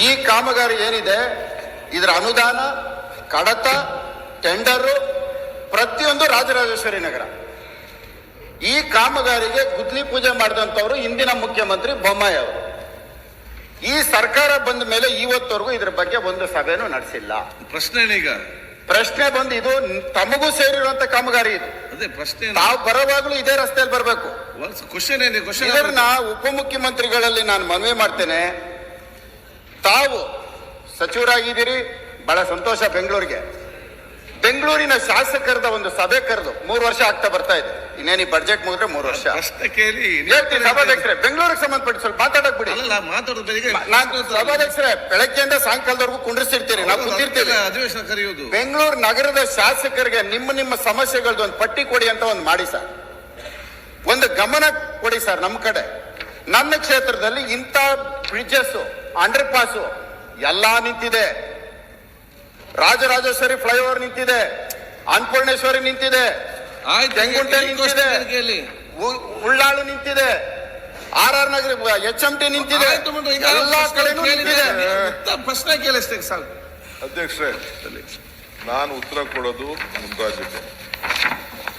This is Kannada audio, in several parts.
ಈ ಕಾಮಗಾರಿ ಏನಿದೆ ಇದರ ಅನುದಾನ, ಕಡತ, ಟೆಂಡರು ಪ್ರತಿಯೊಂದು ರಾಜರಾಜೇಶ್ವರಿ ನಗರ. ಈ ಕಾಮಗಾರಿಗೆ ಗುದ್ಲಿ ಪೂಜೆ ಮಾಡಿದಂಥವ್ರು ಇಂದಿನ ಮುಖ್ಯಮಂತ್ರಿ ಬೊಮ್ಮಾಯಿ ಅವರು. ಈ ಸರ್ಕಾರ ಬಂದ ಮೇಲೆ ಇವತ್ತವರೆಗೂ ಇದ್ರ ಬಗ್ಗೆ ಒಂದು ಸಭೆನೂ ನಡೆಸಿಲ್ಲ. ಪ್ರಶ್ನೆ ಬಂದು ಇದು ತಮಗೂ ಸೇರಿರುವಂತ ಕಾಮಗಾರಿ ಇದು. ಅದೇ ಪ್ರಶ್ನೆ. ನಾವು ಬರೋವಾಗ್ಲೂ ಇದೇ ರಸ್ತೆಯಲ್ಲಿ ಬರಬೇಕು. ಇದನ್ನ ಉಪಮುಖ್ಯಮಂತ್ರಿಗಳಲ್ಲಿ ನಾನು ಮನವಿ ಮಾಡ್ತೇನೆ. ತಾವು ಸಚಿವರಾಗಿದ್ದೀರಿ, ಬಹಳ ಸಂತೋಷ. ಬೆಂಗಳೂರಿನ ಶಾಸಕರದ ಒಂದು ಸಭೆ ಕರೆದು 3 ವರ್ಷ ಆಗ್ತಾ ಬರ್ತಾ ಇದೆ. ಇನ್ನೇನು ಈ ಬಡ್ಜೆಟ್ ಮುಗಿದ್ರೆ 3 ವರ್ಷ. ಪ್ರಶ್ನೆ ಕೇಳಿ ಸಭಾಧ್ಯಕ್ಷರೇ, ಬೆಂಗಳೂರಿಗೆ ಸಂಬಂಧಪಟ್ಟ ಸ್ವಲ್ಪ ಮಾತಾಡಕ್ ಬಿಡಿ. ನಾನು ಸಭಾಧ್ಯಕ್ಷರೇ, ಬೆಳಗ್ಗೆಯಿಂದ ಸಾಯಂಕಾಲದವರೆಗೂ ಕುಂಡ್ರಿಸಿರ್ತೀರಿ, ನಾವು ಕೂತಿರ್ತೀವಿ. ಅಧಿವೇಶನ ಕರೆಯುವುದು. ಬೆಂಗಳೂರು ನಗರದ ಶಾಸಕರಿಗೆ ನಿಮ್ಮ ಸಮಸ್ಯೆಗಳದ್ದು ಒಂದು ಪಟ್ಟಿ ಕೊಡಿ ಅಂತ ಒಂದು ಮಾಡಿ ಸರ್. ಒಂದು ಗಮನ ಕೊಡಿ ಸರ್. ನಮ್ಮ ಕಡೆ, ನನ್ನ ಕ್ಷೇತ್ರದಲ್ಲಿ ಇಂಥ ಬ್ರಿಡ್ಜಸ್, ಅಂಡರ್ ಪಾಸು ಎಲ್ಲಾ ನಿಂತಿದೆ. ರಾಜರಾಜೇಶ್ವರಿ ಫ್ಲೈಓವರ್ ನಿಂತಿದೆ, ಅನ್ನಪೂರ್ಣೇಶ್ವರಿ ನಿಂತಿದೆ, ತೆಂಗುಂಟೆ ನಿಂತಿದೆ, ಉಳ್ಳಾಳು ನಿಂತಿದೆ, RR ನಗರ HMT ನಿಂತಿದೆ, ಎಲ್ಲಾ ಕಡೆನೂ ನಿಂತಿದೆ. ಪ್ರಶ್ನೆ ಕೇಳಿಸ್ತೇನೆ ಸರ್. ಅಧ್ಯಕ್ಷರೇ, ನಾನು ಉತ್ತರ ಕೊಡೋದು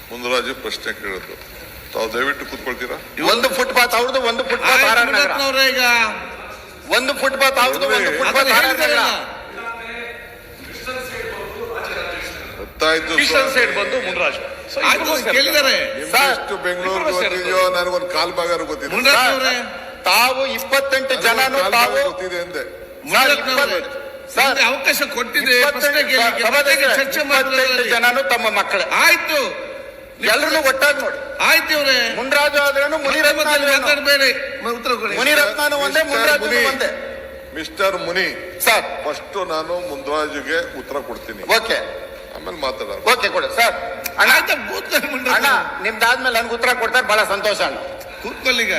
ಮುಂದರಾಜು ಪ್ರಶ್ನೆ ಕೇಳೋದು. ತಾವು ದಯವಿಟ್ಟು ಕೂತ್ಕೊಳ್ತೀರಾ? ಒಂದು ಫುಟ್ಪಾತ್ ಅವ್ರದ್ದು, ಒಂದು ಫುಟ್ಪಾತ್ RR ನಗರ. ಈಗ ಒಂದು ಫುಟ್ಪಾತ್ ಅವ್ರದ್ದು, ಒಂದು ಫುಟ್ಪಾತ್ RR ನಗರ. ಬಂದು ಮುನ್ರಾಜ್ ಕೇಳಿದ್ದಾರೆ. ಎಷ್ಟು ಬೆಂಗಳೂರು ಗೊತ್ತಿದೆಯೋ ನನಗೊಂದು ಕಾಲ್ ಭಾಗ ಗೊತ್ತಿದೆ. ತಾವು 28 ಜನನು ತಾವು ಗೊತ್ತಿದೆ ಅಂದೆ. ಅವಕಾಶ ಕೊಟ್ಟಿದೆ. ಚರ್ಚೆ 28 ಜನನು ತಮ್ಮ ಮಕ್ಕಳೇ. ಆಯ್ತು, ಎಲ್ಲರೂ ಒಟ್ಟಾಗಿ ನೋಡಿ. ಆಯ್ತು ಇವ್ರೆ. ಮುನ್ರಾಜು ಆದ್ರೇನು, ಮಾತಾಡಬೇಡಿ, ಉತ್ತರ ಕೊಡಿ. ಮುನಿರತ್ನನು ಒಂದೇ, ಮುನ್ರಾಜು ಒಂದೇ. ಮಿಸ್ಟರ್ ಮುನಿ ಸರ್, ಫಸ್ಟ್ ನಾನು ಮುನ್ರಾಜುಗೆ ಉತ್ತರ ಕೊಡ್ತೀನಿ, ಓಕೆ, ಆಮೇಲೆ ಮಾತಾಡ. ಓಕೆ ಕೊಡಿ ಸರ್. ಅಣ್ಣ, ನಿಮ್ದಾದ್ಮೇಲೆ ನನ್ಗೆ ಉತ್ತರ ಕೊಡ್ತಾರೆ, ಬಹಳ ಸಂತೋಷ ಅಣ್ಣ. ಕೂತ್ಕೊಳ್ಳಿಗ.